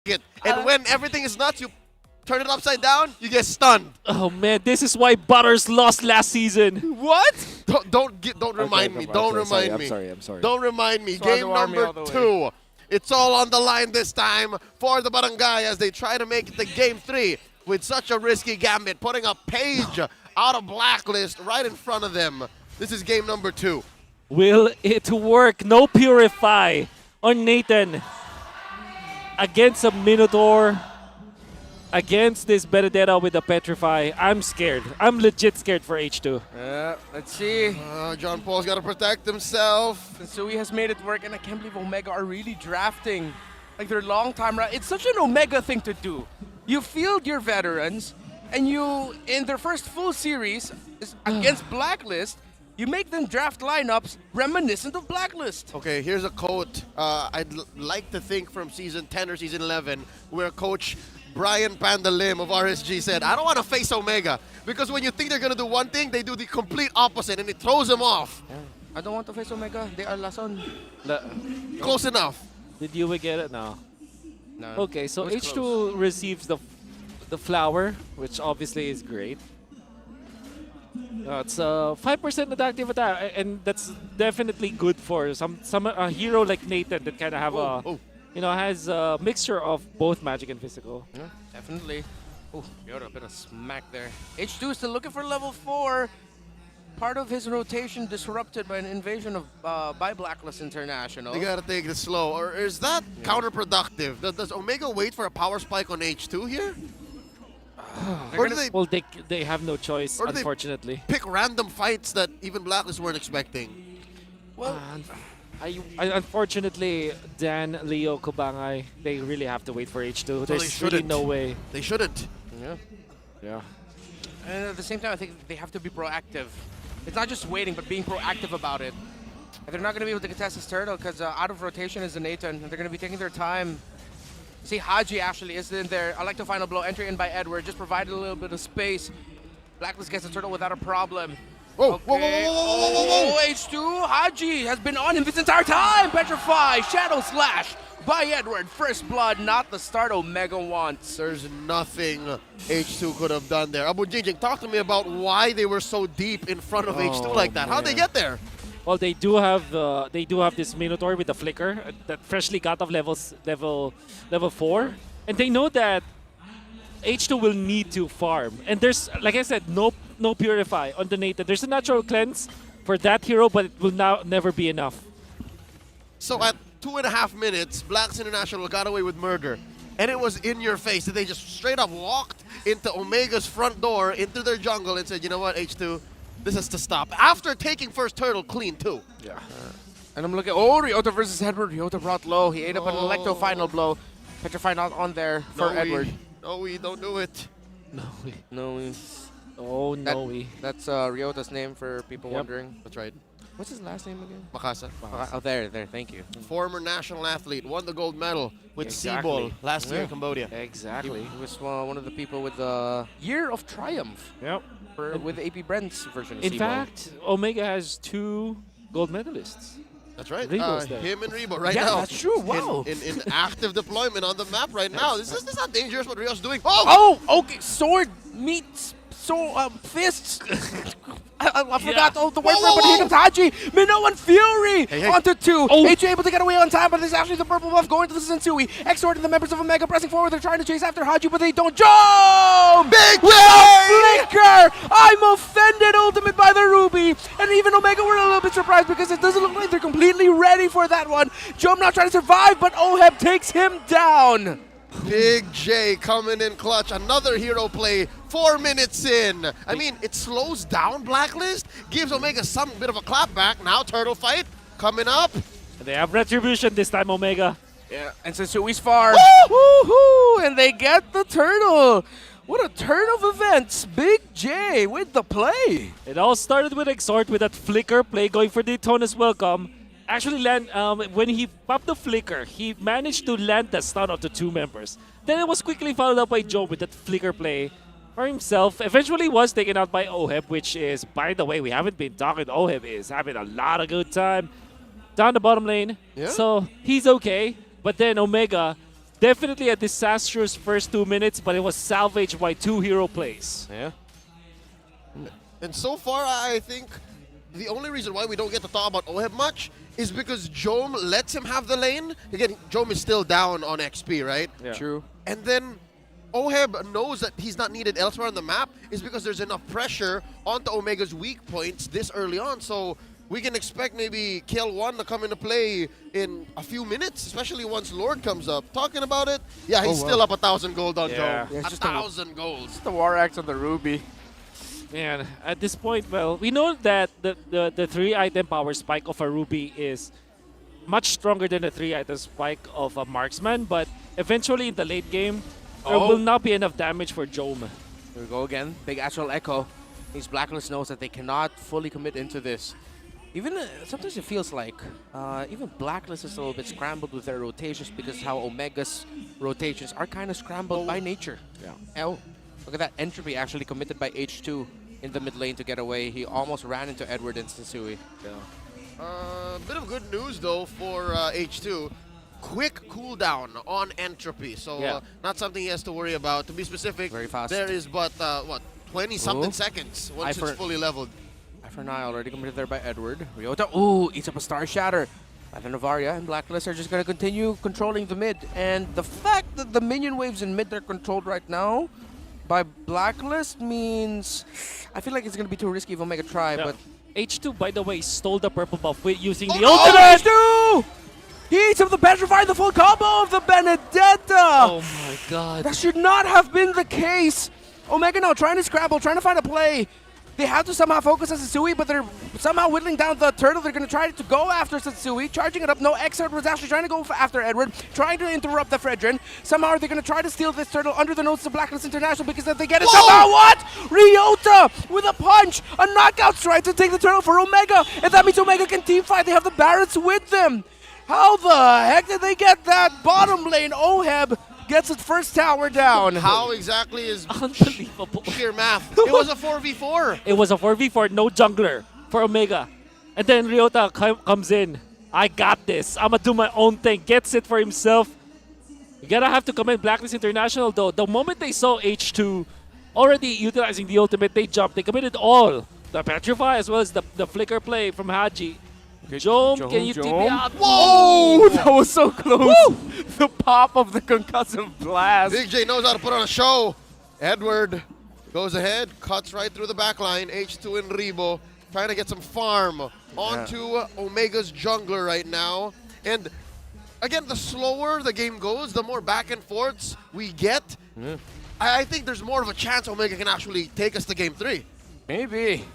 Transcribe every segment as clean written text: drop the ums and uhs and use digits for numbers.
it. And when everything is nuts, you turn it upside down, you get stunned. Oh man, this is why Butters lost last season. What? Don't remind me. Don't remind me. I'm sorry. Don't remind me. Swallow Game Army number all the 2. It's all on the line this time for the Barangay as they try to make it to Game 3 with such a risky gambit, putting a page out of Blacklist right in front of them. This is game number 2. Will it work? No Purify on Nathan against a Minotaur, against this Benedetta with a Petrify. I'm scared. I'm legit scared for H2. Let's see. John Paul's got to protect himself. Sensui has made it work, and I can't believe Omega are really drafting like their long time. It's such an Omega thing to do. You field your veterans, and you, in their first full series against Blacklist, you make them draft lineups reminiscent of Blacklist. Okay, here's a quote I'd like to think from Season 10 or Season 11, where Coach Brian Pandalim of RSG said, I don't want to face Omega, because when you think they're going to do one thing, they do the complete opposite, and it throws them off. Yeah. I don't want to face Omega. They are Lason. Close enough. Did you get it? No. No. Okay, so It was H2 close. receives the flower, which obviously is great. It's 5% adaptive attack, and that's definitely good for some a hero like Nathan that kind of have has a mixture of both magic and physical. Yeah, definitely. Oh, Yoda, a bit of smack there. H2 still looking for level 4. Part of his rotation disrupted by an invasion of by Blacklist International. They gotta take it slow. Or is that counterproductive? Does Omega wait for a power spike on H2 here? Or do they Well, they have no choice, Or do they unfortunately. pick random fights that even Blacklist weren't expecting? Well, I unfortunately, Dan, Leo, Kubangay, they really have to wait for H2. There's really shouldn't. no way. They shouldn't. yeah. Yeah. And at the same time, I think they have to be proactive. It's not just waiting, but being proactive about it. And they're not going to be able to contest this turtle because out of rotation is the Nathan, and they're going to be taking their time. See, Haji actually is in there. I like the final blow. Entry in by Edward. Just provided a little bit of space. Blacklist gets the turtle without a problem. Whoa, Okay. whoa, whoa, whoa, whoa, whoa, whoa. H2, Haji has been on him this entire time. Petrify, Shadow Slash by Edward. First blood, not the start Omega wants. There's nothing H2 could have done there. Abu Jinjing, talk to me about why they were so deep in front of H2 like that. How'd they get there? Well, they do have this Minotaur with the flicker that freshly got off level 4, and they know that H2 will need to farm. And there's, like I said, no Purify on the Nathan. There's a natural cleanse for that hero, but it will now never be enough. So at 2.5 minutes, Blacks International got away with murder. And it was in your face. They just straight up walked into Omega's front door, into their jungle, and said, you know what, H2, this has to stop. After taking first turtle clean, too. Yeah. And I'm looking, Ryota versus Edward. Ryota brought low. He ate up an Electro final blow. Petrify not on there for Edward. No, we don't do it. No way. No, Oh, no way. that's Ryota's name for people wondering. That's right. What's his last name again? Makasa. Oh, there, thank you. Former national athlete, won the gold medal with Exactly. Seaball last year Yeah. in Cambodia. Exactly. He was one of the people with the Year of Triumph Yep. with the AP Brent's version of In Seaball. fact, Omega has 2 gold medalists. That's right. Rebo's there. Him and Rebo right Yeah, now. that's true. Wow. In active deployment on the map right now. This is not dangerous what Rio's doing. Oh! Oh, okay. Sword meets fists. I forgot the word for it, but here comes Haji. Minoan Fury Hey. onto 2. Oh. H able to get away on time, but there's actually the purple buff going to the Sensui. Exhorting the members of Omega pressing forward. They're trying to chase after Haji, but they don't jump! Big With play! a flicker! I'm offended ultimate by the Ruby. And even Omega were a little bit surprised because it doesn't look like they're completely ready for that one. Jom now trying to survive, but Oheb takes him down. Big J coming in clutch. Another hero play 4 minutes in. I mean, it slows down Blacklist, gives Omega some bit of a clap back. Now turtle fight coming up. They have retribution this time, Omega. Yeah, and Sensui's far. Woohoo! And they get the turtle. What a turn of events. Big J with the play. It all started with Exhort with that flicker play going for Daytona's welcome. Actually, when he popped the flicker, he managed to land the stun onto 2 members. Then it was quickly followed up by Joe with that flicker play for himself. Eventually was taken out by Oheb, which is, by the way, we haven't been talking. Oheb is having a lot of good time down the bottom lane. Yeah. So he's okay. But then Omega Definitely a disastrous first 2 minutes, but it was salvaged by 2 hero plays. Yeah. And so far, I think the only reason why we don't get to talk about Oheb much is because Jome lets him have the lane. Again, Jome is still down on XP, right? Yeah. True. And then Oheb knows that he's not needed elsewhere on the map is because there's enough pressure onto Omega's weak points this early on. So we can expect maybe Kill 1 to come into play in a few minutes, especially once Lord comes up. Talking about it, yeah, he's still up 1,000 gold on Yeah. Jome. Yeah, it's just a- 1,000 gold. The War Axe on the Ruby. Man, at this point, well, we know that the 3-item power spike of a Ruby is much stronger than the 3-item spike of a Marksman, but eventually in the late game, there will not be enough damage for Jome. Here we go again. Big Astral Echo. These Blacklist knows that they cannot fully commit into this. Even sometimes it feels like even Blacklist is a little bit scrambled with their rotations because how Omega's rotations are kind of scrambled by nature. Yeah. Oh, look at that entropy actually committed by H2 in the mid lane to get away. He almost ran into Edward and Sensui. Bit of good news though for H2. Quick cooldown on entropy, so Yeah. not something he has to worry about. To be specific, Very fast. there is but what 20-something Ooh. seconds Eye once for- it's fully leveled. Eye for an eye already committed there by Edward. Ryota, ooh, eats up a Star Shatter. Either Novaria and Blacklist are just going to continue controlling the mid. And the fact that the minion waves in mid are controlled right now by Blacklist means I feel like it's going to be too risky if Omega try, Yeah. but H2, by the way, stole the purple buff with using the Oh, ultimate! H2! He eats up the Petrify, the full combo of the Benedetta! Oh my god. That should not have been the case. Omega now trying to scramble, trying to find a play. They have to somehow focus on Sensui, but they're somehow whittling down the turtle. They're going to try to go after Sensui, charging it up. No, Exert was actually trying to go after Edward, trying to interrupt the Fredrin. Somehow they're going to try to steal this turtle under the nose of Blacklist International because if they get it somehow, what? Ryota with a punch, a knockout strike to take the turtle for Omega. And that means Omega can team fight. They have the Barretts with them. How the heck did they get that bottom lane? Oheb gets its first tower down. How exactly is Unbelievable. sheer math? It was a 4v4. It was a 4v4, no jungler for Omega. And then Ryota comes in. I got this. I'm going to do my own thing. Gets it for himself. You gotta have to commend Blacklist International though. The moment they saw H2 already utilizing the ultimate, they jumped. They committed all. The Petrify as well as the flicker play from Haji. Jome, can you TP out? Whoa! That was so close. The pop of the concussive blast. Big J knows how to put on a show. Edward goes ahead, cuts right through the back line. H2 and Rebo trying to get some farm onto Omega's jungler right now. And again, the slower the game goes, the more back and forths we get. I think there's more of a chance Omega can actually take us to game 3. Maybe.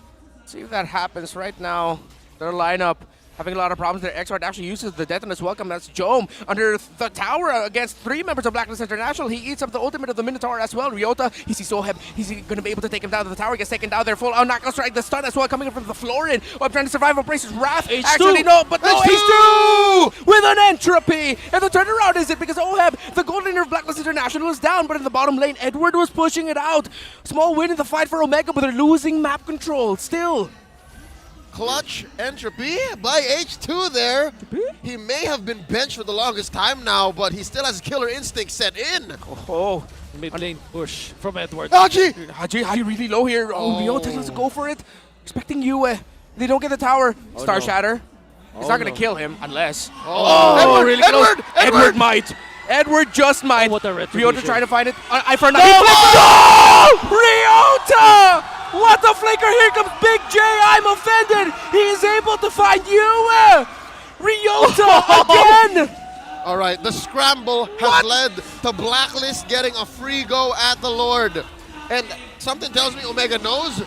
See if that happens right now. Their lineup having a lot of problems. Their Exort actually uses the Detonus Welcome. That's Jome under the tower against 3 members of Blacklist International. He eats up the ultimate of the Minotaur as well. Ryota, he sees Oheb. He's going to be able to take him down to the tower. Gets taken down there. Full on knockout strike. The stun as well coming in from the Florin. Oh, I'm trying to survive Brace's Wrath. H2. Actually, no, but no, H2! H2 with an entropy. And the turnaround is it because Oheb, the gold laner of Blacklist International, is down. But in the bottom lane, Edward was pushing it out. Small win in the fight for Omega, but they're losing map control still. Clutch entropy by H2 there. He may have been benched for the longest time now, but he still has killer instinct set in. Oh, Mid lane push from Edward. Haji! Haji really low here. Oh, Ryota doesn't go for it. Expecting you. They don't get the tower. Star no. Shatter. It's Oh, not going no. to kill him unless. Edward, really close. Edward, Edward Edward! might. Edward just might. what a Ryota retribution. trying to find it. Eye for an eye. Ryota! What the flicker! Here comes Big J. I'm offended. He is able to find you. Ryota again. All right, the scramble has led to Blacklist getting a free go at the Lord. And something tells me Omega knows,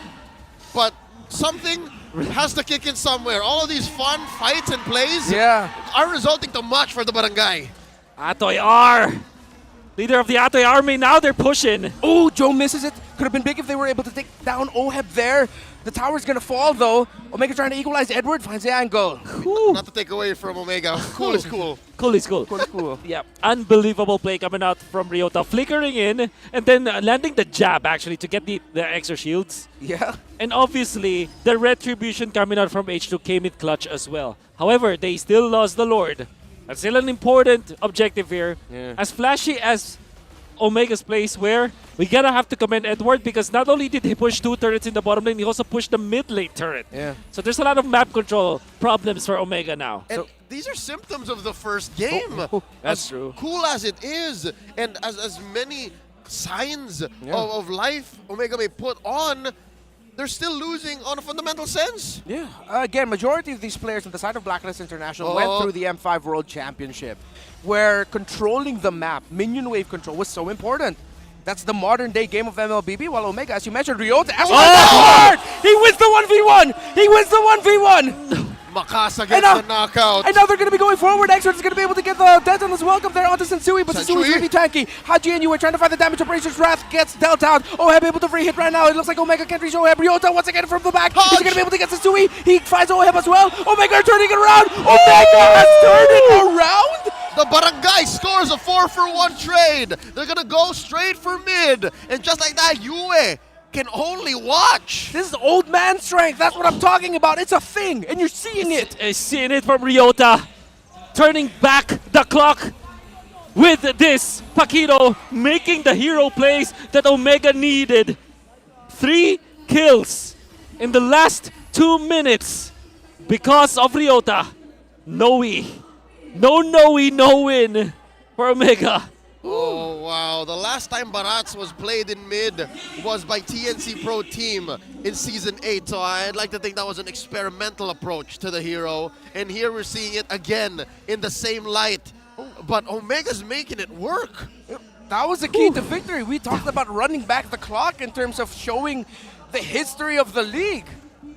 but something has to kick in somewhere. All of these fun fights and plays Yeah. are resulting to much for the barangay. Atoy R. Leader of the Atoy army, now they're pushing. Oh, Joe misses it. Could have been big if they were able to take down Oheb there. The tower's gonna fall though. Omega trying to equalize Edward, finds the angle. Not to take away from Omega. Cool is cool. Cool is cool. Cool. Yeah, unbelievable play coming out from Ryota, flickering in and then landing the jab actually to get the extra shields. Yeah. And obviously, the retribution coming out from H2 came in clutch as well. However, they still lost the Lord. That's still an important objective here. Yeah. As flashy as Omega's plays were, we gotta have to commend Edward because not only did he push 2 turrets in the bottom lane, he also pushed the mid lane turret. Yeah. So there's a lot of map control problems for Omega now. And these are symptoms of the first game. That's as true. Cool as it is, and as many signs of life Omega may put on, they're still losing on a fundamental sense. Yeah. Again, majority of these players on the side of Blacklist International went through the M5 World Championship, where controlling the map, minion wave control, was so important. That's the modern day game of MLBB, while Omega, as you mentioned, Ryota, he wins the 1v1! He wins the 1v1! Makasa gets the knockout. And now they're going to be going forward. Exort is going to be able to get the death on his welcome there onto Sensui, but Sensui is really tanky. Haji and you are trying to find the damage. Operations Wrath gets dealt out. Oheb able to free hit right now. It looks like Omega can't reach Oheb. Ryota once again from the back. He's going to be able to get Sensui. He finds Oheb as well. Omega are turning it around. Omega has turned it around. The Barangay scores a 4-for-1 trade. They're going to go straight for mid. And just like that, Yue can only watch. This is old man strength. That's what I'm talking about. It's a thing, and you're seeing it. Seeing it from Ryota. Turning back the clock with this. Paquito making the hero plays that Omega needed. 3 kills in the last 2 minutes because of Ryota. Noe. No win for Omega. Oh, wow. The last time Barats was played in mid was by TNC Pro Team in Season 8. So I'd like to think that was an experimental approach to the hero. And here we're seeing it again in the same light. But Omega's making it work. That was the key to victory. We talked about running back the clock in terms of showing the history of the league.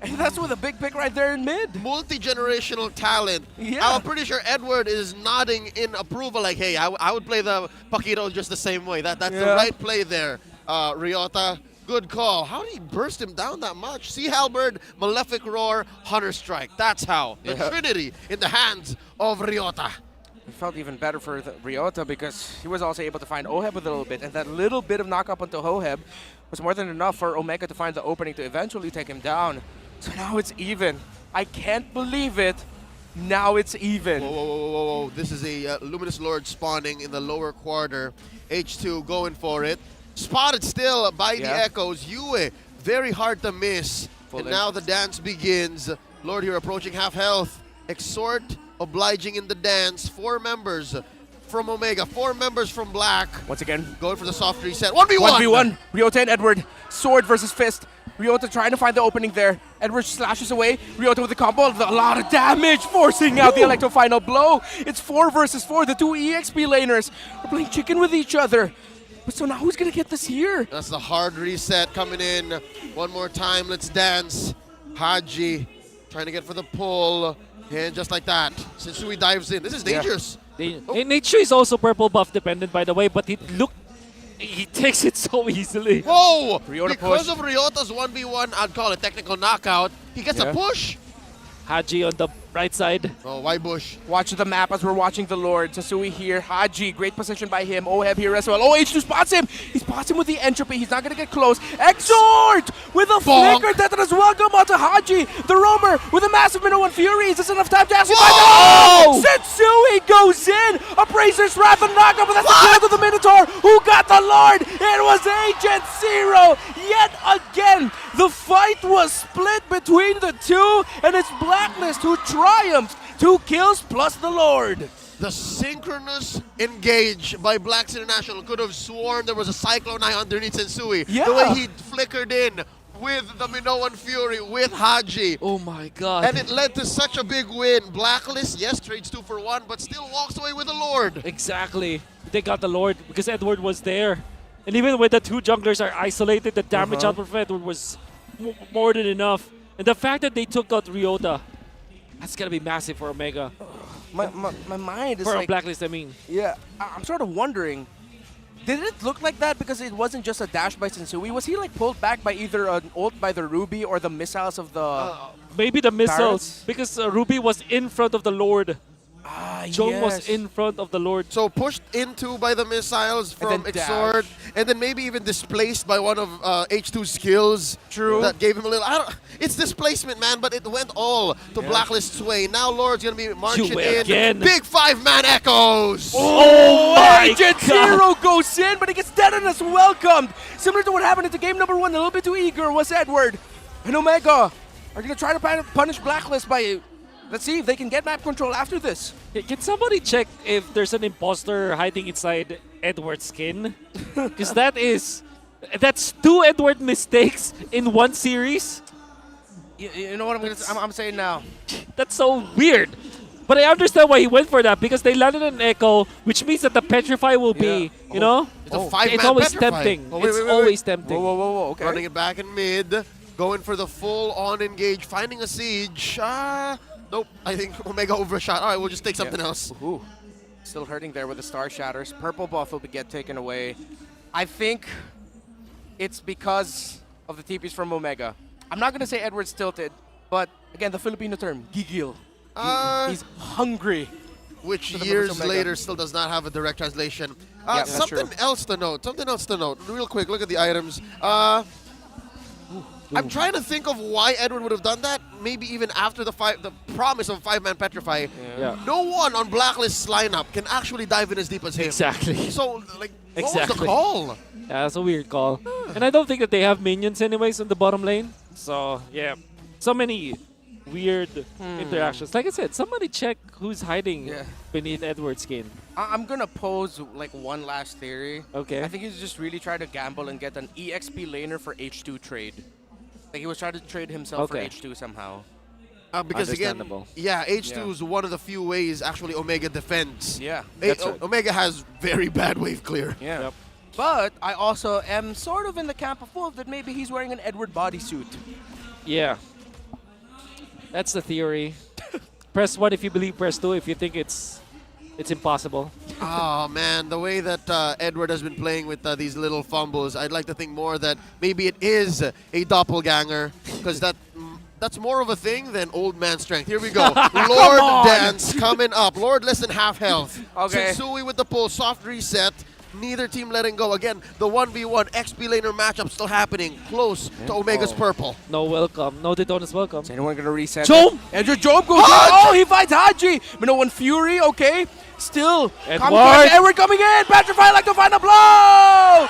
And that's with a big pick right there in mid. Multi-generational talent. Yeah. I'm pretty sure Edward is nodding in approval like, hey, I would play the Paquito just the same way. That's the right play there, Ryota. Good call. How did he burst him down that much? Sea Halberd, Malefic Roar, Hunter Strike. That's how. The Trinity in the hands of Ryota. It felt even better for Ryota because he was also able to find Oheb a little bit, and that little bit of knock-up onto Oheb was more than enough for Omega to find the opening to eventually take him down. So now it's even. I can't believe it. Now it's even. Whoa. This is a Luminous Lord spawning in the lower quarter. H2 going for it. Spotted still by the Echoes. Yue, very hard to miss. And now the dance begins. Lord here approaching half health. Exort obliging in the dance. 4 members from Omega, 4 members from Black. Once again, going for the soft reset. 1v1! 1v1. Ryota and Edward. Sword versus fist. Ryota trying to find the opening there. Edward slashes away. Ryota with the combo. A lot of damage, forcing out the Electro final blow. It's 4 versus 4. The 2 EXP laners are playing chicken with each other. But so now who's going to get this here? That's the hard reset coming in. One more time. Let's dance. Haji trying to get for the pull. And just like that, Sensui dives in. This is dangerous. Nature is also purple buff dependent, by the way, but he takes it so easily. Whoa! Ryota Because push. of Ryota's 1v1, I'd call it technical knockout. He gets a push. Haji on the right side. Oh, why bush? Watch the map as we're watching the Lord. Sensui here. Haji, great position by him. Oheb here as well. Oh, H2 spots him. He spots him with the entropy. He's not going to get close. Exort with a flicker. Death as welcome onto Haji. The roamer with a massive minnow and fury. Is this enough time to actually find Whoa! Sensui goes in. Appraiser's Wrath and knockup, but that's the kill to the Minotaur. Who got the Lord? It was Agent Zero. Yet again, the fight was split between the two, and it's Blacklist who triumphed. 2 kills plus the Lord. The synchronous engage by Blacks International. Could have sworn there was a Cyclone Eye underneath Sensui. Yeah. The way he flickered in with the Minoan Fury, with Haji. Oh my god. And it led to such a big win. Blacklist, yes, trades 2 for 1, but still walks away with the Lord. Exactly. They got the Lord because Edward was there. And even when the 2 junglers are isolated, the damage output for Edward was more than enough. And the fact that they took out Ryota, that's going to be massive for Omega. My mind is For like... Blacklist, I mean. Yeah, I'm sort of wondering, did it look like that because it wasn't just a dash by Sensui? Was he like pulled back by either an ult by the Ruby or the missiles of the... Maybe the missiles, Pirates? because Ruby was in front of the Lord. Jong was in front of the Lord. So pushed into by the missiles from then Exort, and then maybe even displaced by one of H2's skills. True. That gave him a little. It's displacement, man, but it went all to Blacklist's way. Now Lord's gonna be marching in. Again. Big 5-man echoes. Oh my Agent God. Zero goes in, but he gets Detonus welcomed. Similar to what happened into game number 1, a little bit too eager was Edward. And Omega are going to try to punish Blacklist by... Let's see if they can get map control after this. Can somebody check if there's an imposter hiding inside Edward's skin? Because that's 2 Edward mistakes in one series. You know what I'm saying now? That's so weird. But I understand why he went for that, because they landed an Echo, which means that the Petrify will be, you know? It's a 5-man It's always Petrify. tempting. Oh, wait, It's wait, wait, always wait. tempting. Whoa, okay. Running it back in mid, going for the full-on engage, finding a siege. Nope, I think Omega overshot. All right, we'll just take something else. Ooh. Still hurting there with the Star Shatters. Purple buff will get taken away. I think it's because of the TPs from Omega. I'm not going to say Edward's tilted, but again, the Filipino term, gigil. He's hungry. Which To the years Omega. later still does not have a direct translation. Yeah, that's something true. else to note. Real quick, look at the items. I'm trying to think of why Edward would have done that. Maybe even after the promise of 5-man Petrify. Yeah. No one on Blacklist's lineup can actually dive in as deep as him. Exactly. So, like, what was the Exactly. call? Yeah, that's a weird call. And I don't think that they have minions anyways in the bottom lane. So, yeah. So many weird interactions. Like I said, somebody check who's hiding beneath Edward's skin. I'm going to pose like one last theory. Okay. I think he's just really trying to gamble and get an EXP laner for H2 trade. Like he was trying to trade himself Okay. for H2 somehow. Because again, Understandable. H2 is one of the few ways actually Omega defends. Yeah. That's right. Omega has very bad wave clear. Yeah. Yep. But I also am sort of in the camp of Wolf that maybe he's wearing an Edward bodysuit. Yeah. That's the theory. Press 1 if you believe, press 2 if you think it's impossible. Oh man, the way that Edward has been playing with these little fumbles, I'd like to think more that maybe it is a doppelganger, because that's more of a thing than old man strength. Here we go. Lord Dance coming up. Lord less than half health. Okay. Shinsui with the pull, soft reset. Neither team letting go. Again, the 1v1 XP laner matchup still happening. Close to Omega's purple. No welcome. No Daytona's welcome. Is anyone going to reset? Job! Andrew Job goes in. Oh, he fights Haji. But no one Fury, okay. Still. Edward. Edward coming in. Petrify like to find a blow.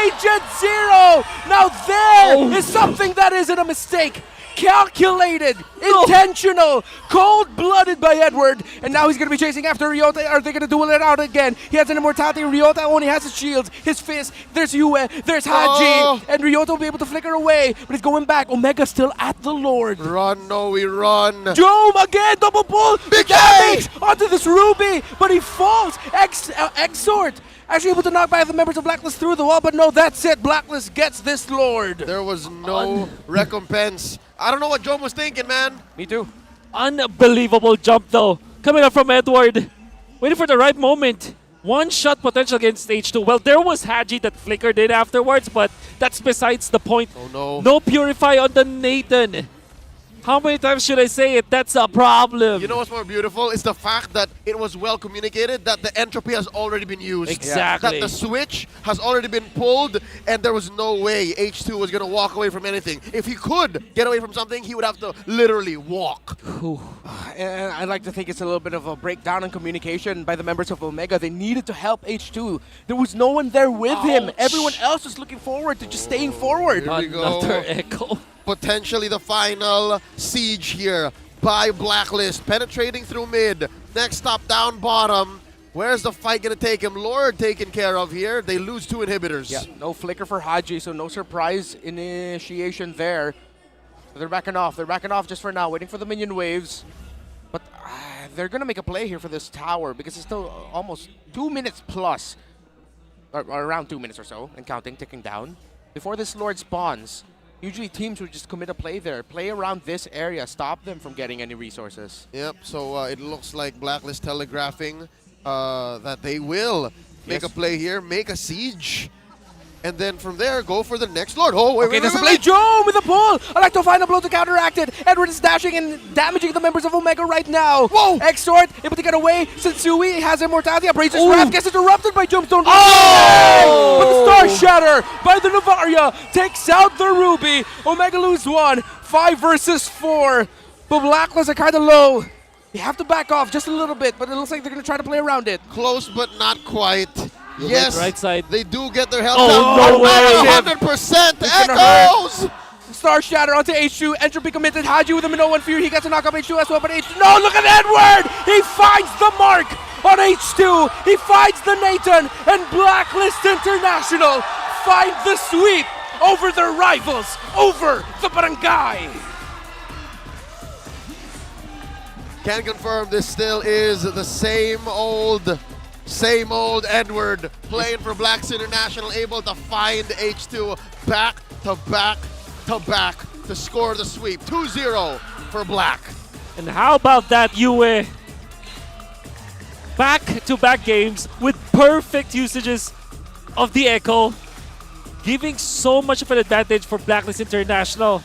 Agent Zero. Now there is something that isn't a mistake. Calculated, intentional, cold-blooded by Edward, and now he's going to be chasing after Ryota. Are they going to duel it out again? He has an immortality. Ryota only has his shields, his fist. There's Yue, there's Haji, and Ryota will be able to flicker away, but he's going back. Omega still at the Lord. Run, no, we run. Dome again, double pull, Big damage onto this Ruby, but he falls. Exort actually able to knock back the members of Blacklist through the wall, but no, that's it. Blacklist gets this Lord. There was no recompense. I don't know what Joe was thinking, man. Me too. Unbelievable jump though. Coming up from Edward. Waiting for the right moment. One shot potential against H2. Well, there was Haji that flickered in afterwards, but that's besides the point. Oh no. No Purify on the Nathan. How many times should I say it? That's a problem. You know what's more beautiful? It's the fact that it was well communicated that the entropy has already been used. Exactly. That the switch has already been pulled, and there was no way H2 was going to walk away from anything. If he could get away from something, he would have to literally walk. And I'd like to think it's a little bit of a breakdown in communication by the members of Omega. They needed to help H2. There was no one there with him. Everyone else was looking forward to just staying forward. Here we go. Another echo. Potentially the final siege here by Blacklist, penetrating through mid. Next stop down bottom. Where's the fight going to take him? Lord taken care of here. They lose 2 inhibitors. Yeah, no flicker for Haji, so no surprise initiation there. So they're backing off. They're backing off just for now, waiting for the minion waves. But they're going to make a play here for this tower because it's still almost 2 minutes plus, or around 2 minutes or so, and counting, ticking down, before this Lord spawns. Usually teams would just commit a play there, play around this area, stop them from getting any resources. Yep, so it looks like Blacklist telegraphing that they will make a play here, make a siege. and then from there, go for the next Lord. Oh, wait, Okay, wait, there's a wait, play. wait. Joe with the pull. I like to find a blow to counteract it. Edward is dashing and damaging the members of Omega right now. Whoa! Exort able to get away. Sensui has immortality. Abrases Ooh. Wrath gets interrupted by Tombstone. Oh! But the Star Shatter by the Navaria takes out the Ruby. Omega lose 1. 5 versus 4. But Blacklist are kind of low. They have to back off just a little bit, but it looks like they're going to try to play around it. Close, but not quite. You'll Yes, hit right side. they do get their health Oh, down. no way. 100% gonna echoes! Star Shatter onto H2. Entropy committed. Haji with a Minoan Fury. He gets a knock up H2 as well, but H2. No, look at Edward! He finds the mark on H2. He finds the Nathan, and Blacklist International find the sweep over their rivals, over the Barangay. Can confirm this still is the same old Edward playing for Blacks International, able to find H2 back to back to back to score the sweep. 2-0 for Black. And how about that, Yue? Back-to-back games with perfect usages of the Echo, giving so much of an advantage for Blacklist International.